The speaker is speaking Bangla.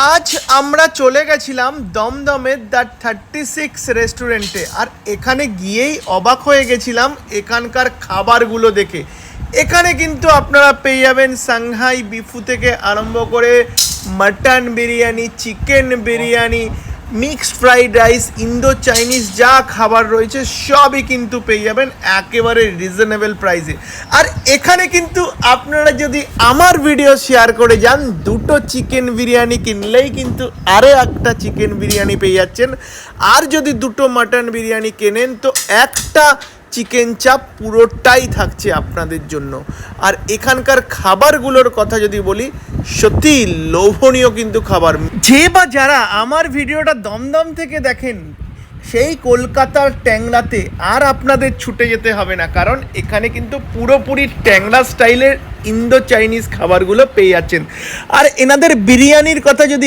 আজ আমরা চলে গেছিলাম দমদমের দ্য 36 রেস্টুরেন্টে। আর এখানে গিয়েই অবাক হয়ে গেছিলাম এখানকার খাবারগুলো দেখে। এখানে কিন্তু আপনারা পেয়ে যাবেন সাংহাই বিফু থেকে আরম্ভ করে mutton biryani, chicken biryani, mixed fried rice, Indo Chinese যা খাবার রয়েছে সবই কিন্তু পেয়ে যাবেন একেবারে রিজনেবল প্রাইসে। আর এখানে কিন্তু আপনারা যদি আমার ভিডিও শেয়ার করে যান, দুটো চিকেন বিরিয়ানি কিনলেই কিন্তু আরও একটা চিকেন বিরিয়ানি পেয়ে যাচ্ছেন। আর যদি দুটো মাটন বিরিয়ানি কেনেন তো একটা চিকেন চাপ পুরোটাই থাকছে আপনাদের জন্য। আর এখানকার খাবারগুলোর কথা যদি বলি, সত্যি লোভনীয় কিন্তু খাবার। যে বা যারা আমার ভিডিওটা দমদম থেকে দেখেন, সেই কলকাতার ট্যাংরাতে আর আপনাদের ছুটে যেতে হবে না, কারণ এখানে কিন্তু পুরোপুরি ট্যাংরা স্টাইলের ইন্দো চাইনিজ খাবারগুলো পেয়ে যাচ্ছেন। আর এনাদের বিরিয়ানির কথা যদি